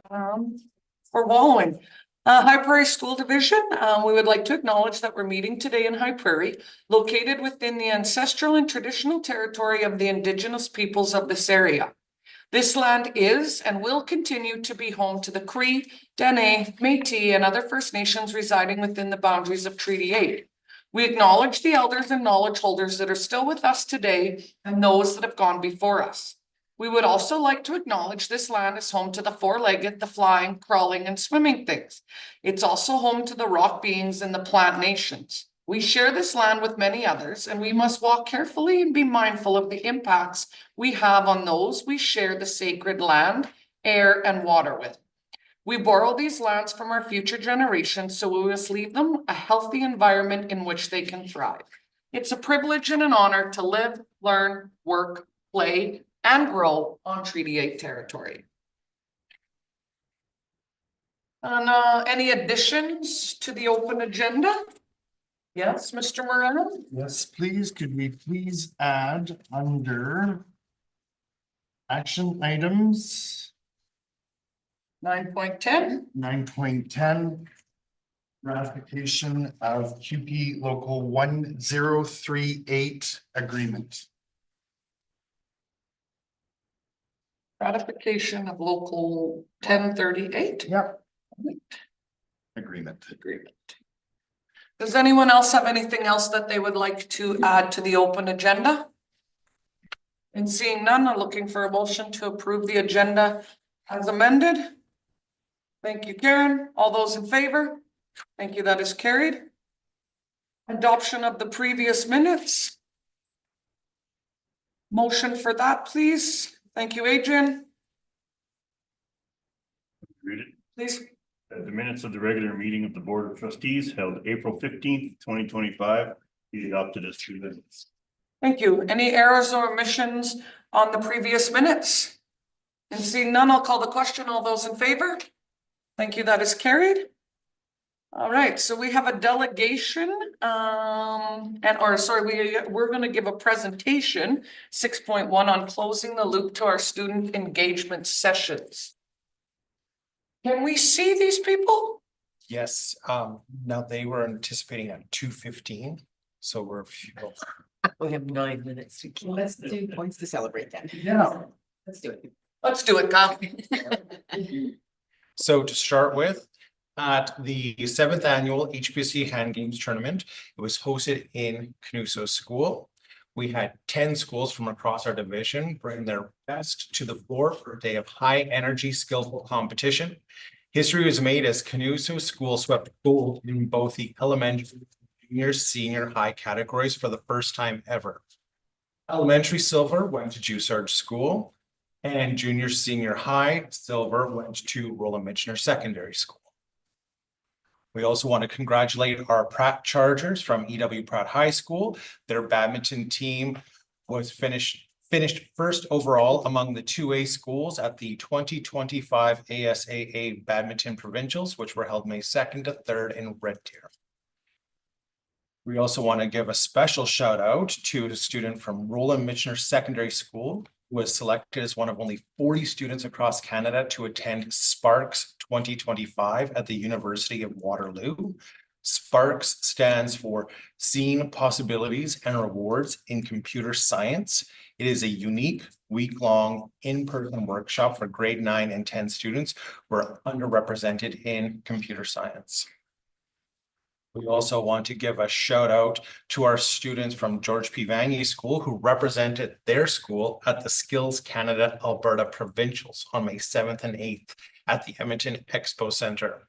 For Wallowing. High Prairie School Division, we would like to acknowledge that we're meeting today in High Prairie, located within the ancestral and traditional territory of the Indigenous peoples of this area. This land is and will continue to be home to the Cree, Dene, Métis, and other First Nations residing within the boundaries of Treaty 8. We acknowledge the elders and knowledge holders that are still with us today and those that have gone before us. We would also like to acknowledge this land is home to the four-legged, the flying, crawling, and swimming things. It's also home to the rock beings and the plant nations. We share this land with many others, and we must walk carefully and be mindful of the impacts we have on those we share the sacred land, air, and water with. We borrow these lands from our future generations, so we must leave them a healthy environment in which they can thrive. It's a privilege and an honor to live, learn, work, play, and grow on Treaty 8 territory. And any additions to the open agenda? Yes, Mr. Moreno? Yes, please. Could we please add under action items 9.10. 9.10 ratification of QP local 1038 agreement. Ratification of local 1038. Yep. Agreement. Does anyone else have anything else that they would like to add to the open agenda? And seeing none, I'm looking for a motion to approve the agenda as amended. Thank you, Karen. All those in favor? Thank you. That is carried. Adoption of the previous minutes. Motion for that, please. Thank you, Adrian. Read it. Please. The minutes of the regular meeting of the Board of Trustees held April 15th, 2025, be adopted as two minutes. Thank you. Any errors or omissions on the previous minutes? And seeing none, I'll call the question. All those in favor? Thank you. That is carried. All right, so we have a delegation, we're going to give a presentation 6.1 on closing the loop to our student engagement sessions. Can we see these people? Yes, now they were anticipating at 2:15, so we're We have 9 minutes to kill. Let's do points to celebrate then. Yeah. Let's do it. Let's do it, Kyle. So to start with, at the 7th annual HPC Hand Games Tournament, it was hosted in Canuso School. We had 10 schools from across our division bring their best to the floor for a day of high energy, skillful competition. History was made as Canuso School swept gold in both the elementary, junior, senior, high categories for the first time ever. Elementary silver went to Joussard School, and junior, senior, high silver went to Roland Michener Secondary School. We also want to congratulate our Pratt Chargers from EW Pratt High School. Their badminton team was finished first overall among the 2A schools at the 2025 ASAA Badminton Provincials, which were held May 2nd to 3rd in Red Deer. We also want to give a special shout out to a student from Roland Michener Secondary School, who was selected as one of only 40 students across Canada to attend Sparks 2025 at the University of Waterloo. Sparks stands for Seeing Possibilities and Rewards in Computer Science. It is a unique week-long in-person workshop for grade 9 and 10 students who are underrepresented in computer science. We also want to give a shout out to our students from George P. Vanier School who represented their school at the Skills Canada Alberta Provincials on May 7th and 8th at the Edmonton Expo Center.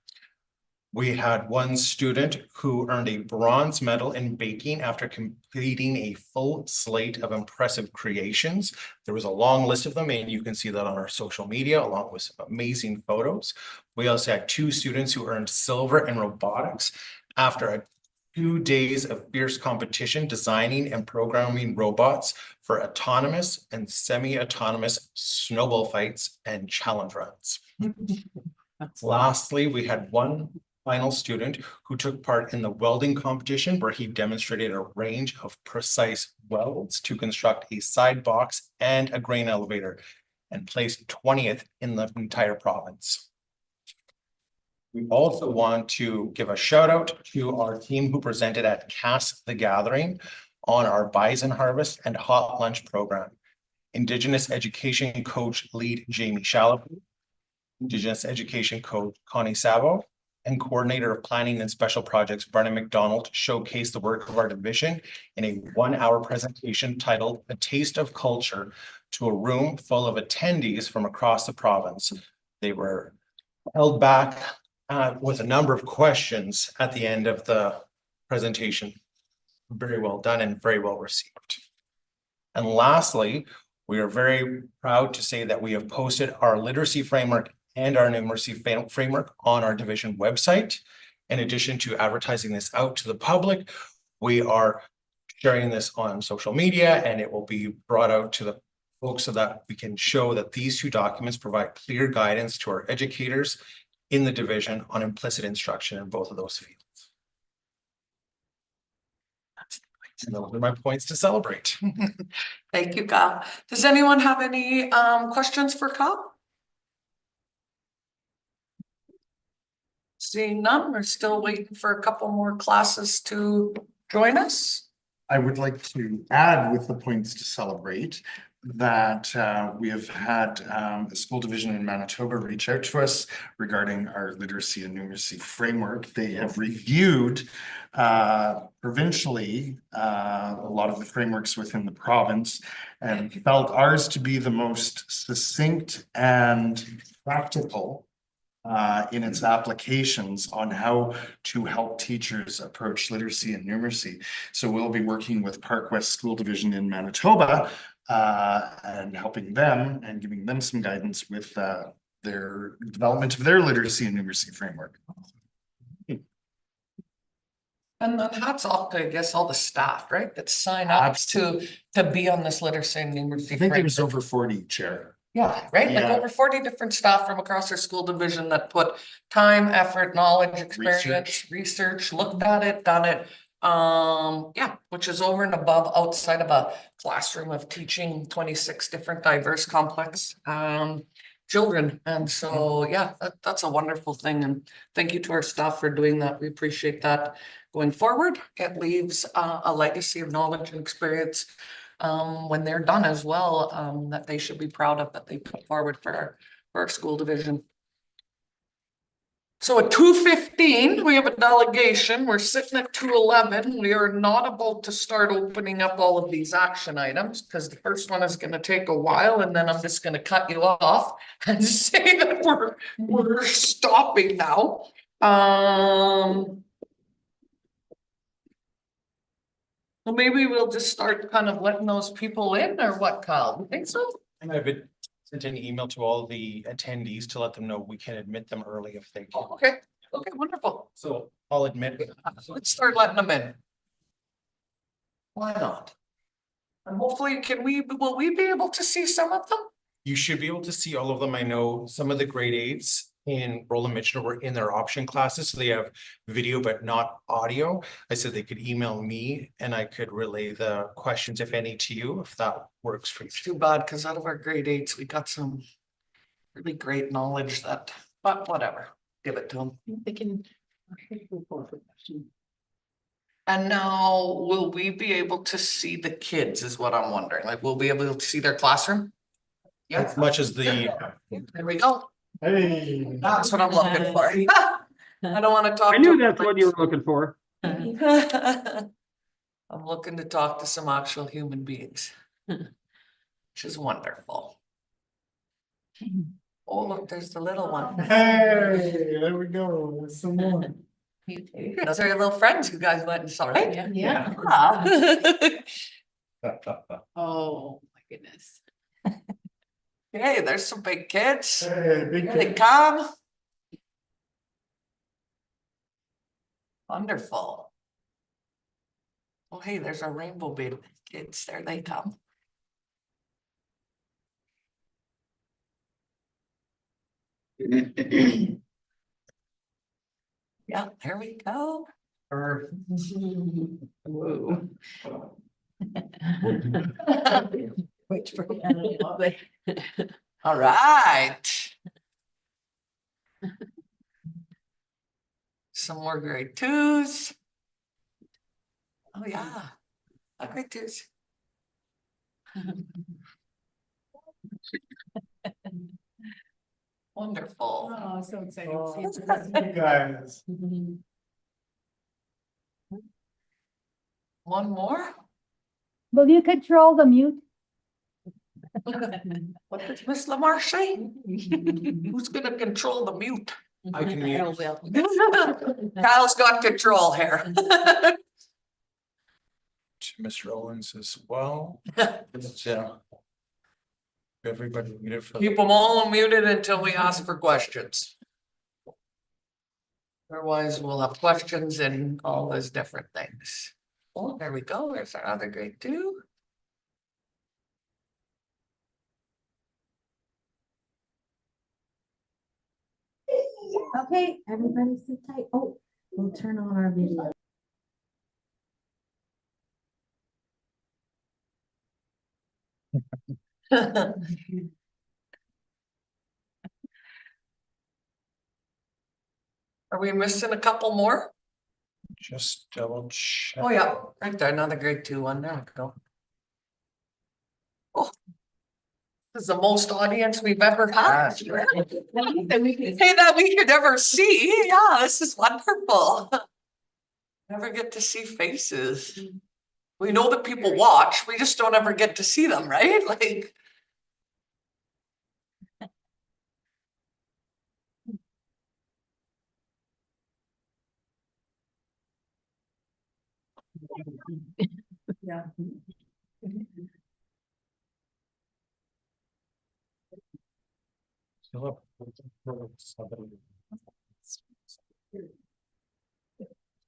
We had one student who earned a bronze medal in baking after completing a full slate of impressive creations. There was a long list of them, and you can see that on our social media, along with some amazing photos. We also had 2 students who earned silver in robotics after 2 days of fierce competition designing and programming robots for autonomous and semi-autonomous snowball fights and challenge runs. Lastly, we had one final student who took part in the welding competition where he demonstrated a range of precise welds to construct a side box and a grain elevator and placed 20th in the entire province. We also want to give a shout out to our team who presented at Cast the Gathering on our bison harvest and hot lunch program. Indigenous education coach lead Jamie Shallow, Indigenous education coach Connie Savo, and coordinator of planning and special projects Brennan McDonald showcased the work of our division in a 1-hour presentation titled "A Taste of Culture" to a room full of attendees from across the province. They were held back with a number of questions at the end of the presentation. Very well done and very well received. And lastly, we are very proud to say that we have posted our literacy framework and our numeracy framework on our division website. In addition to advertising this out to the public, we are sharing this on social media, and it will be brought out to the folks so that we can show that these two documents provide clear guidance to our educators in the division on implicit instruction in both of those fields. And those are my points to celebrate. Thank you, Kyle. Does anyone have any questions for Kyle? Seeing none, we're still waiting for a couple more classes to join us. I would like to add with the points to celebrate that we have had a school division in Manitoba reach out to us regarding our literacy and numeracy framework. They have reviewed provincially a lot of the frameworks within the province and felt ours to be the most succinct and practical in its applications on how to help teachers approach literacy and numeracy. So we'll be working with Park West School Division in Manitoba and helping them and giving them some guidance with their development of their literacy and numeracy framework. And then hats off to, I guess, all the staff, right, that sign up to be on this literacy and numeracy. I think framework. there's over 40, Chair. Yeah, right, like Yeah. over 40 different staff from across our school division that put time, effort, knowledge, experience, research, looked at it, done it. Yeah, which is over and above outside of a classroom of teaching 26 different diverse complex children. And so, yeah, that's a wonderful thing. And thank you to our staff for doing that. We appreciate that going forward. It leaves a legacy of knowledge and experience when they're done as well, that they should be proud of, that they put forward for our school division. So at 2:15, we have a delegation. We're sitting at 2:11. We are not about to start opening up all of these action items because the first one is going to take a while, and then I'm just going to cut you off and say that we're stopping now. Well, maybe we'll just start kind of letting those people in, or what, Kyle? You think so? And I've sent an email to all the attendees to let them know we can admit them early if they can. Oh, okay, okay, wonderful. So I'll admit. So let's start letting them in. Why not? And hopefully, will we be able to see some of them? You should be able to see all of them. I know some of the grade 8s in Roland Michener were in their option classes, so they have video but not audio. I said they could email me and I could relay the questions, if any, to you, if that works for you. It's too bad, because out of our grade 8s, we got some really great knowledge that, but whatever, give it to them. They can. And now, will we be able to see the kids is what I'm wondering, like, will we be able to see their classroom? Yeah, As much as the, there we go. Hey. That's what I'm looking for. I don't want to talk. I knew that's what you were looking for. I'm looking to talk to some actual human beings. Which is wonderful. Oh, look, there's the little one. Hey, there we go. There's some more. Those are your little friends you guys went and saw, right? Yeah. Ah. Oh, my goodness. Hey, there's some big kids. Hey, big Here they kid. come. Wonderful. Oh, hey, there's our rainbow baby kids. There they come. Yeah, there we go. Whoa. Wait for All right. some more grade twos. Oh, yeah. Grade twos. Wonderful. Oh, so exciting. Oh, to see you guys. it. One more? Will you control the mute? What does Miss Lamar say? Who's gonna control the mute? I can Carol mute. will. Kyle's got control here. To Mr. Owens as well. Yeah. Everybody muted for. Keep them all muted until we ask for questions. Otherwise, we'll have questions and all those different things. Oh, there we go. There's our other grade two. Okay, everybody sit tight. Oh, we'll turn on our video. Are we missing a couple more? Just double check. Oh, yeah, right there, another grade two one. There we go. Oh. This is the most audience we've ever had. Hey, that we could ever see. Yeah, this is wonderful. Never get to see faces. We know that people watch, we just don't ever get to see them, right? Like. Yeah.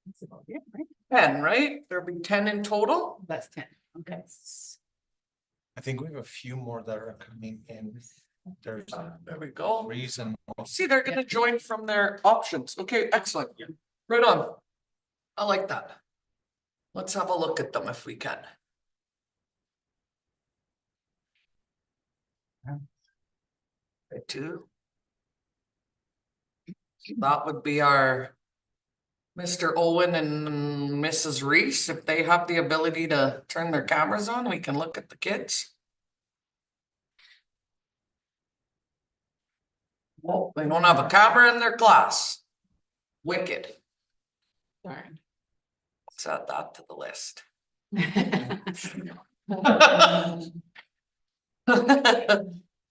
That's about it, right? 10, right? There'll be 10 in total. That's 10. Okay. I think we have a few more that are coming in. There's a There we go. reason. See, they're gonna join from their options. Okay, excellent. Right on. I like that. Let's have a look at them if we can. Grade two. That would be our Mr. Owen and Mrs. Reese. If they have the ability to turn their cameras on, we can look at the kids. Well, they don't have a camera in their class. Wicked. Darn. Let's add that to the list.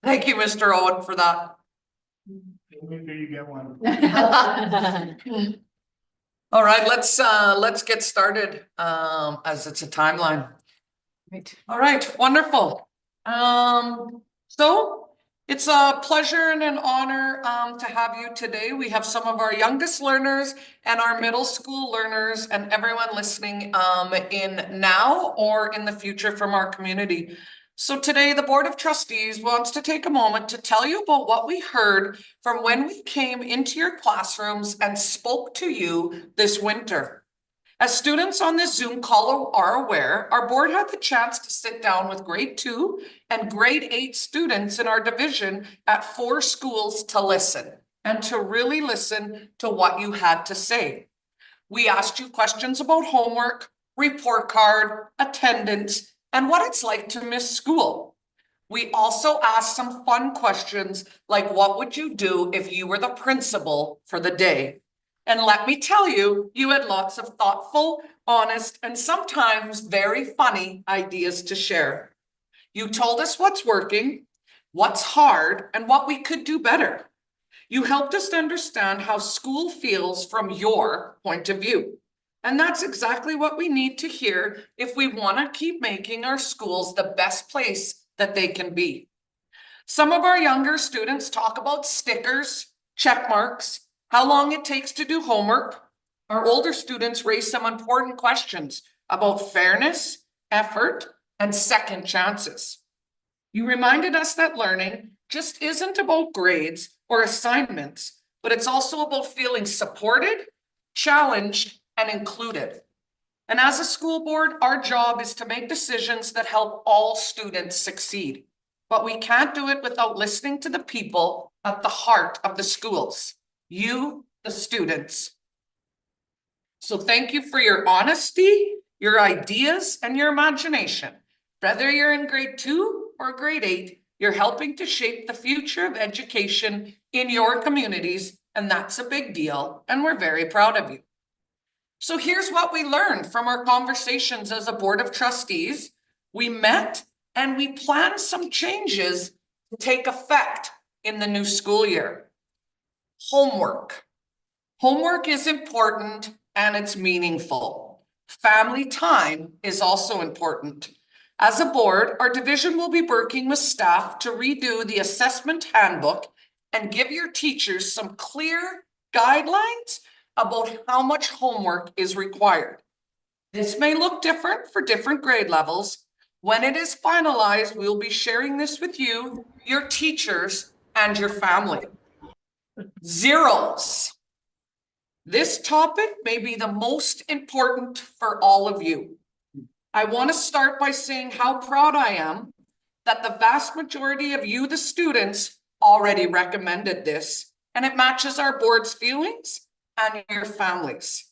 Thank you, Mr. Owen, for that. Make sure you get one. All right, let's get started, as it's a timeline. Right. All right, wonderful. So it's a pleasure and an honor, to have you today. We have some of our youngest learners and our middle school learners and everyone listening, in now or in the future from our community. So today, the Board of Trustees wants to take a moment to tell you about what we heard from when we came into your classrooms and spoke to you this winter. As students on this Zoom call are aware, our board had the chance to sit down with grade 2 and grade 8 students in our division at 4 schools to listen and to really listen to what you had to say. We asked you questions about homework, report card, attendance, and what it's like to miss school. We also asked some fun questions like, what would you do if you were the principal for the day? And let me tell you, you had lots of thoughtful, honest, and sometimes very funny ideas to share. You told us what's working, what's hard, and what we could do better. You helped us understand how school feels from your point of view. And that's exactly what we need to hear if we want to keep making our schools the best place that they can be. Some of our younger students talk about stickers, check marks, how long it takes to do homework. Our older students raise some important questions about fairness, effort, and second chances. You reminded us that learning just isn't about grades or assignments, but it's also about feeling supported, challenged, and included. And as a school board, our job is to make decisions that help all students succeed. But we can't do it without listening to the people at the heart of the schools. You, the students. So thank you for your honesty, your ideas, and your imagination. Whether you're in grade 2 or grade 8, you're helping to shape the future of education in your communities, and that's a big deal, and we're very proud of you. So here's what we learned from our conversations as a board of trustees. We met and we planned some changes to take effect in the new school year. Homework. Homework is important and it's meaningful. Family time is also important. As a board, our division will be working with staff to redo the assessment handbook and give your teachers some clear guidelines about how much homework is required. This may look different for different grade levels. When it is finalized, we'll be sharing this with you, your teachers, and your family. Zeros. This topic may be the most important for all of you. I want to start by saying how proud I am that the vast majority of you, the students, already recommended this, and it matches our board's feelings and your families.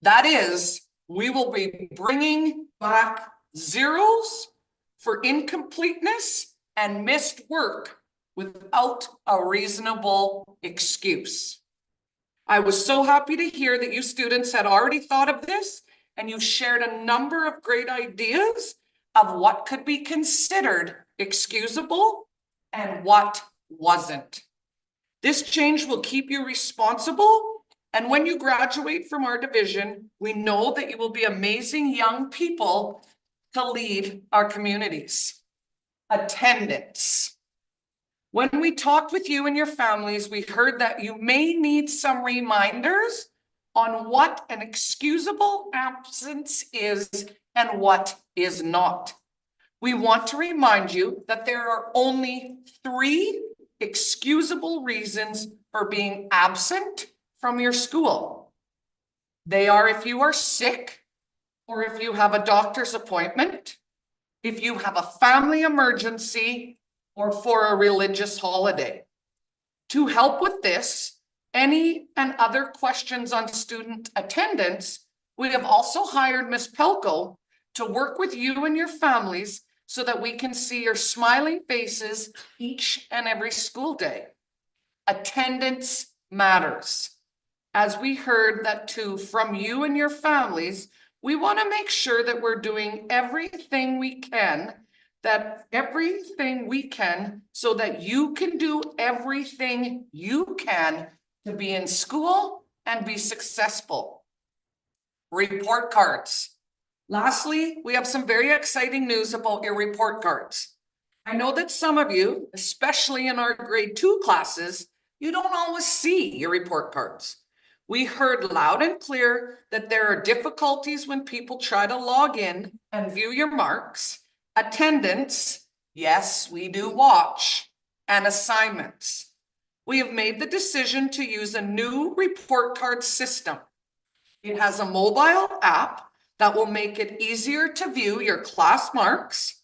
That is, we will be bringing back zeros for incompleteness and missed work without a reasonable excuse. I was so happy to hear that you students had already thought of this and you shared a number of great ideas of what could be considered excusable and what wasn't. This change will keep you responsible, and when you graduate from our division, we know that you will be amazing young people to lead our communities. Attendance. When we talked with you and your families, we heard that you may need some reminders on what an excusable absence is and what is not. We want to remind you that there are only 3 excusable reasons for being absent from your school. They are if you are sick, or if you have a doctor's appointment, if you have a family emergency, or for a religious holiday. To help with this, any and other questions on student attendance, we have also hired Ms. Pelko to work with you and your families so that we can see your smiling faces each and every school day. Attendance matters. As we heard that too from you and your families, we want to make sure that we're doing everything we can so that you can do everything you can to be in school and be successful. Report cards. Lastly, we have some very exciting news about your report cards. I know that some of you, especially in our grade 2 classes, you don't always see your report cards. We heard loud and clear that there are difficulties when people try to log in and view your marks, attendance, yes, we do watch, and assignments. We have made the decision to use a new report card system. It has a mobile app that will make it easier to view your class marks,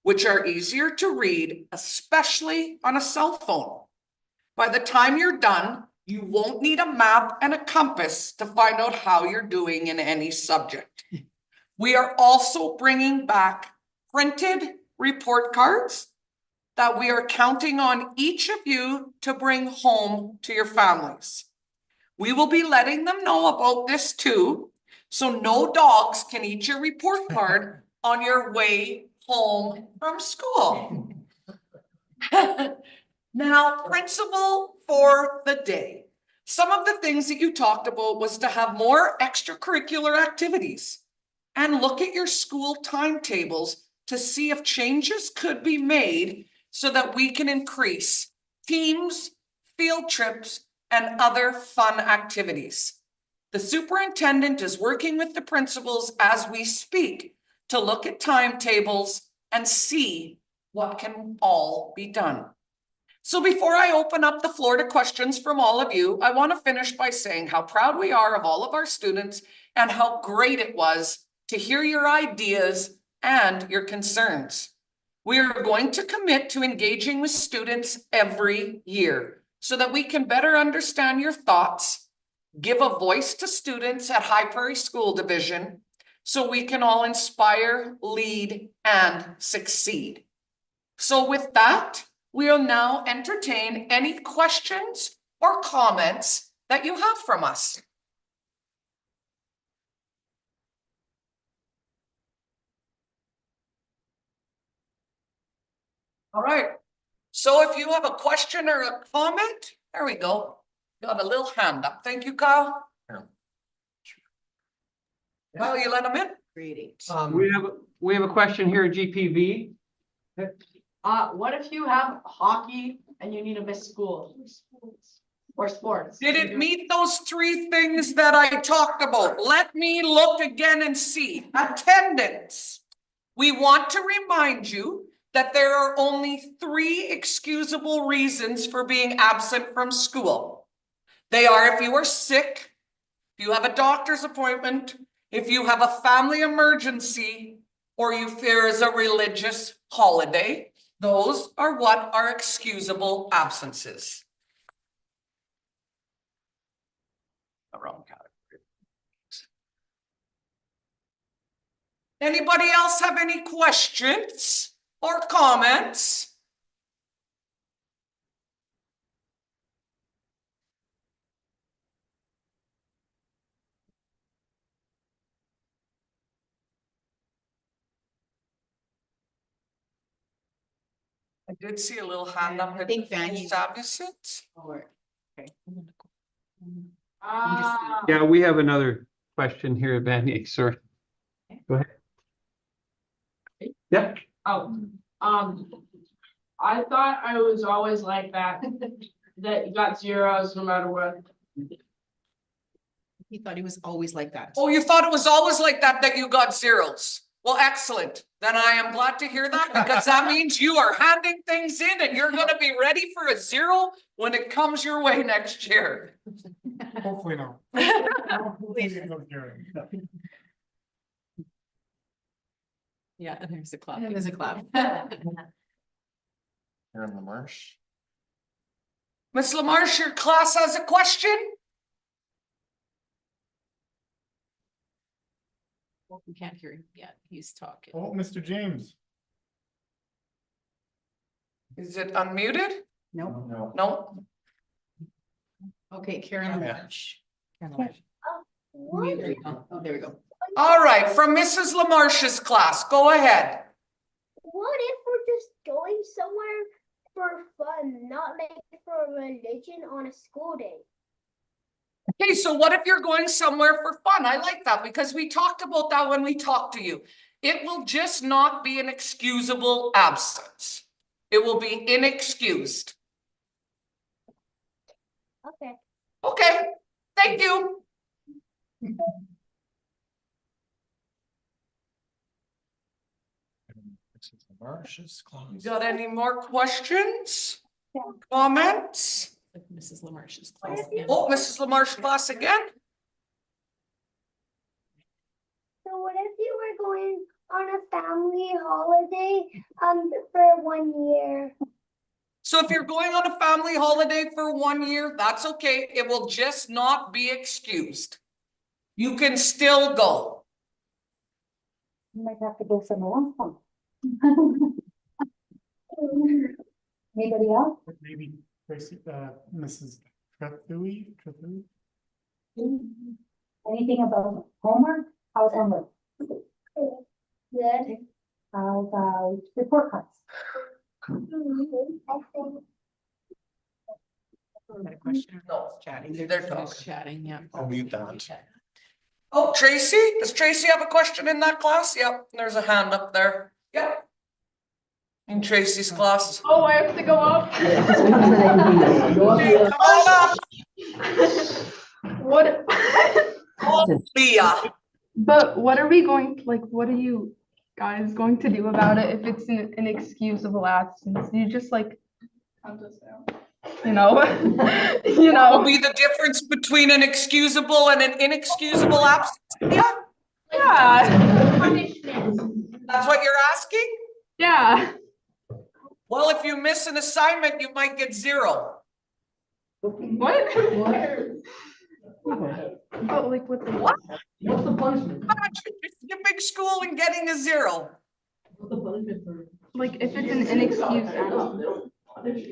which are easier to read, especially on a cell phone. By the time you're done, you won't need a map and a compass to find out how you're doing in any subject. We are also bringing back printed report cards that we are counting on each of you to bring home to your families. We will be letting them know about this too, so no dogs can eat your report card on your way home from school. Now, principal for the day. Some of the things that you talked about was to have more extracurricular activities and look at your school timetables to see if changes could be made so that we can increase teams, field trips, and other fun activities. The superintendent is working with the principals as we speak to look at timetables and see what can all be done. So before I open up the floor to questions from all of you, I want to finish by saying how proud we are of all of our students and how great it was to hear your ideas and your concerns. We are going to commit to engaging with students every year so that we can better understand your thoughts, give a voice to students at High Prairie School Division so we can all inspire, lead, and succeed. So with that, we'll now entertain any questions or comments that you have from us. All right, so if you have a question or a comment, there we go. Got a little hand up. Thank you, Kyle. Kyle, you let him in? Great. We have a question here at GPV. What if you have hockey and you need to miss school? Or sports? Did it meet those three things that I talked about? Let me look again and see. Attendance. We want to remind you that there are only 3 excusable reasons for being absent from school. They are if you are sick, if you have a doctor's appointment, if you have a family emergency, or if there is a religious holiday. Those are what are excusable absences. The wrong category. Anybody else have any questions or comments? I did see a little hand up. I think Fanny- Absent. Or- okay. Yeah, we have another question here, Vanny, sorry. Go ahead. Yep. Oh, I thought I was always like that, that you got zeros no matter what. He thought he was always like that. Oh, you thought it was always like that, that you got zeros? Well, excellent. Then I am glad to hear that because that means you are handing things in and you're gonna be ready for a 0 when it comes your way next year. Hopefully not. Yeah, and there's a clap. And there's a clap. Here in the marsh. Ms. LaMarche, your class has a question? We can't hear him yet. He's talking. Oh, Mr. James. Is it unmuted? Nope. No. No. Okay, Karen March. What There we go. Oh, there we go. All right, from Mrs. LaMarche's class, go ahead. if we're just going somewhere for fun, not like for religion on a school day? Okay, so what if you're going somewhere for fun? I like that because we talked about that when we talked to you. It will just not be an excusable absence. It will be inexcused. Okay. Okay, thank you. Marsh's class. Got any more questions? Comments? Like Mrs. LaMarche's class. again. Oh, Mrs. LaMarche class again? So what if you were going on a family holiday for 1 year? So if you're going on a family holiday for 1 year, that's okay. It will just not be excused. You can still go. You might have to go somewhere else. Anybody else? Maybe Mrs. Trethewey. Anything about homework? How's homework? Good. How about report cards? Got a question? No. Chatting. They're just talking. Chatting, yeah. I'll mute that. Oh, Tracy, does Tracy have a question in that class? Yep, there's a hand up there. Yep. In Tracy's class. Oh, I have to go up? Okay, come on up. What? Oh, Leah. But what are we going to, like, what are you guys going to do about it if it's an inexcusable absence? You just like, you know, you What will know, be the difference between an excusable and an inexcusable absence? Yeah, yeah, that's what you're asking? yeah. Well, if you miss an assignment, you might get 0. What? But like with the. What? What's the punishment? Skipping school and getting a 0. What's the punishment for? Like if it's an inexcused absence.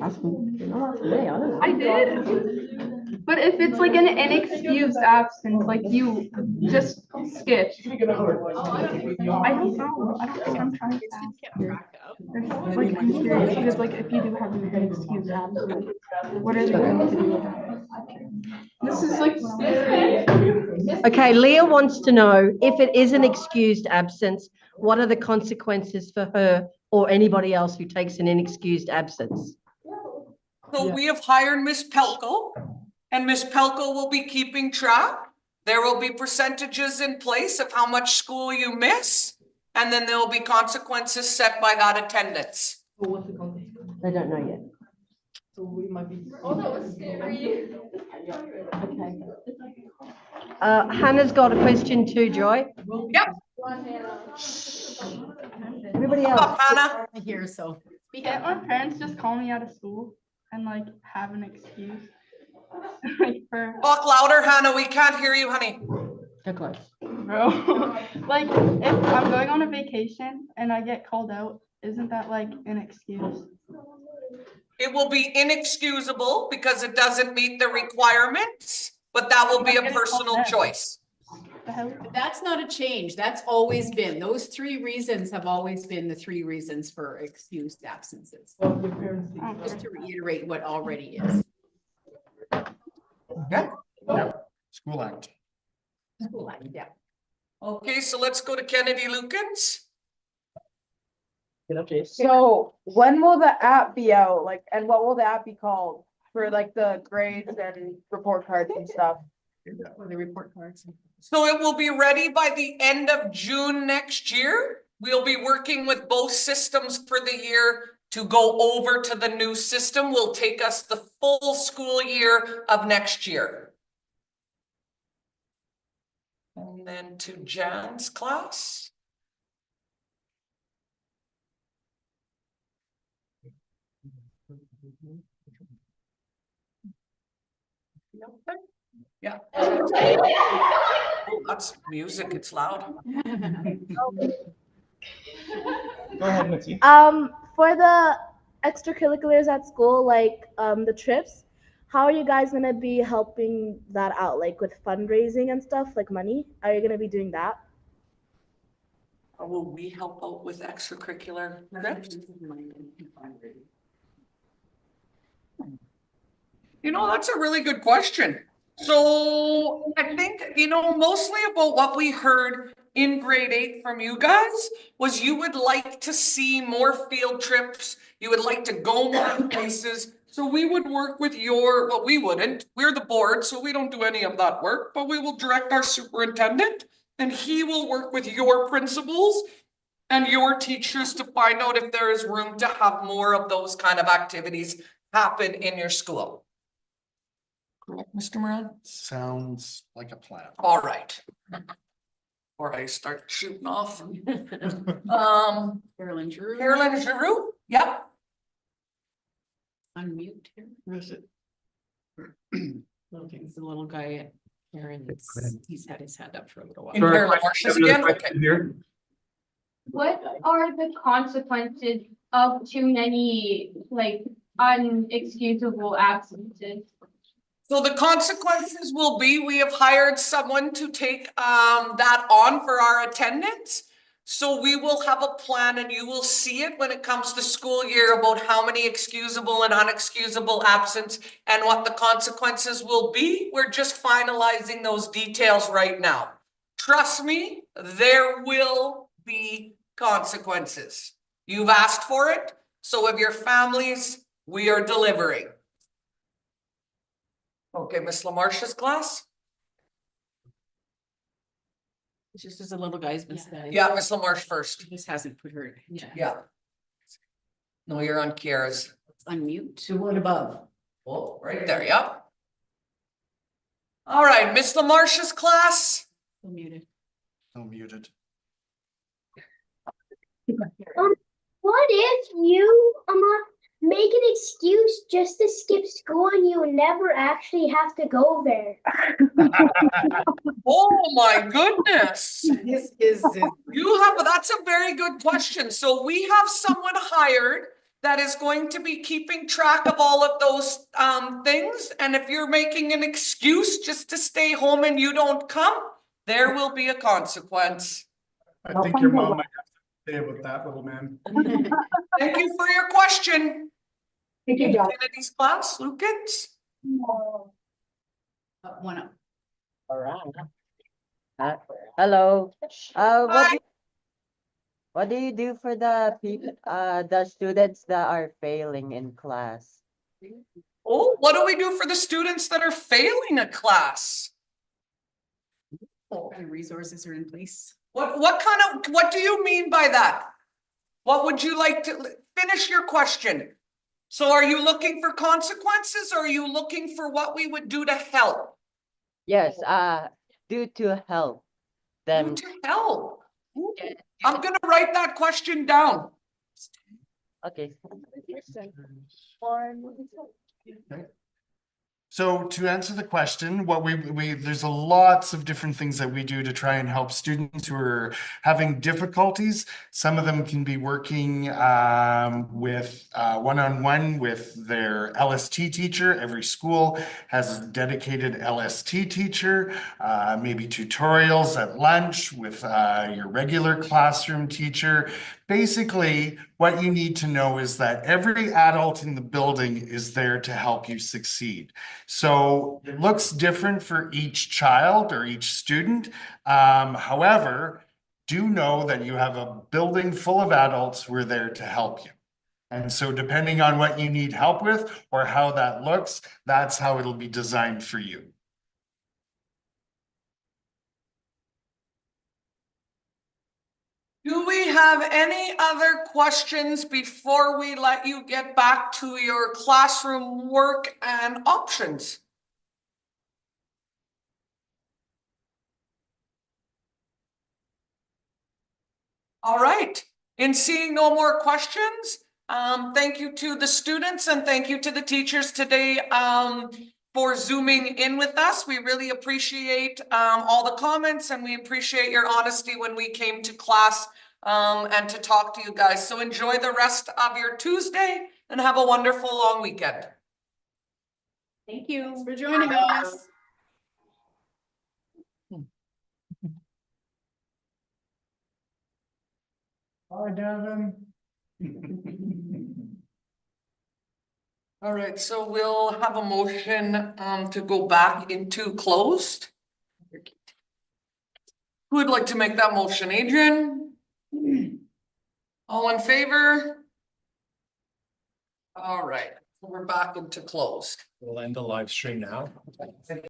Ask me. You're not asking me, I don't know. I did. But if it's like an inexcused absence, like you just skipped. I don't know. I don't know what I'm trying to ask here. Like I'm curious because like if you do have an inexcused absence, what are they going to do about it? This is like. Okay, Leah wants to know if it is an excused absence, what are the consequences for her or anybody else who takes an inexcused absence? So we have hired Miss Pelko, and Miss Pelko will be keeping track. There will be percentages in place of how much school you miss, and then there will be consequences set by that attendance. So what's the consequence? They don't know yet. So we might be. Oh, that was scary. Okay. Hannah's got a question too, Joy. Yep. Everybody Up, else. Hannah. Here, so. Can't my parents just call me out of school and like have an excuse? Like for, Talk louder, Hannah. We can't hear you, honey. They're close. bro, like if I'm going on a vacation and I get called out, isn't that like an excuse? It will be inexcusable because it doesn't meet the requirements, but that will be a personal choice. The hell? That's not a change. That's always been, those 3 reasons have always been the 3 reasons for excused absences. Just to reiterate what already is. Yeah. School act. School act, yeah. Okay, so let's go to Kennedy Lukens. So when will the app be out? Like, and what will the app be called for like the grades and report cards and stuff? For the report cards. So it will be ready by the end of June next year. We'll be working with both systems for the year to go over to the new system. Will take us the full school year of next year. And then to Jan's class. Yeah. Oh, that's music, it's loud. Go ahead, Mitzi. For the extracurriculars at school, like the trips, how are you guys gonna be helping that out? Like with fundraising and stuff, like money? Are you gonna be doing that? Or will we help out with extracurricular trips? You know, that's a really good question. So I think, you know, mostly about what we heard in grade 8 from you guys was you would like to see more field trips. You would like to go more places. So we would work with well, we wouldn't. We're the board, so we don't do any of that work, but we will direct our superintendent and he will work with your principals and your teachers to find out if there is room to have more of those kind of activities happen in your school. Correct, Mr. Moran? Sounds like a plan. All right. Before I start shooting off. Carolyn Drew. Carolyn Giroux, yep. Unmute here. Is it? Okay, it's the little guy, Aaron, he's had his hand up for a little while. In Carolyn Marsh's again, okay. Here. What are the consequences of too many like unexcusable absences? So the consequences will be, we have hired someone to take that on for our attendance. So we will have a plan and you will see it when it comes to school year about how many excusable and unexcusable absence and what the consequences will be. We're just finalizing those details right now. Trust me, there will be consequences. You've asked for it. So of your families, we are delivering. Okay, Miss LaMarche's class? It's just as a little guy's been saying. Yeah, Miss LaMarche first. He just hasn't put her. Yeah. No, you're on Kiara's. Unmute. The one above. Oh, right there, yep. All right, Miss LaMarche's class. Muted. So muted. What if you make an excuse just to skip school and you never actually have to go there. Oh, my goodness. Is That's a very good question. So we have someone hired that is going to be keeping track of all of those things. And if you're making an excuse just to stay home and you don't come, there will be a consequence. I think your mom might have to say about that, little man. Thank you for your question. Thank you, John. Humanities class, Lucas? One up. All right. Hello. What do you do for the people, the students that are failing in class? Oh, what do we do for the students that are failing a class? What kind of resources are in place? What do you mean by that? What would you like to finish your question? So are you looking for consequences or are you looking for what we would do to help? Yes, due to help them. To help. I'm gonna write that question down. Okay. So to answer the question, what there's lots of different things that we do to try and help students who are having difficulties. Some of them can be working with one-on-one with their LST teacher. Every school has a dedicated LST teacher, maybe tutorials at lunch with your regular classroom teacher. Basically, what you need to know is that every adult in the building is there to help you succeed. So it looks different for each child or each student. However, do know that you have a building full of adults who are there to help you. And so depending on what you need help with or how that looks, that's how it'll be designed for you. Do we have any other questions before we let you get back to your classroom work and options? All right, in seeing no more questions, thank you to the students and thank you to the teachers today for zooming in with us. We really appreciate all the comments and we appreciate your honesty when we came to class and to talk to you guys. So enjoy the rest of your Tuesday and have a wonderful long weekend. Thank you for joining us. Bye, Devin. All right, so we'll have a motion to go back into closed. Who would like to make that motion? Adrian? All in favor? All right, we're back into closed. We'll end the live stream now.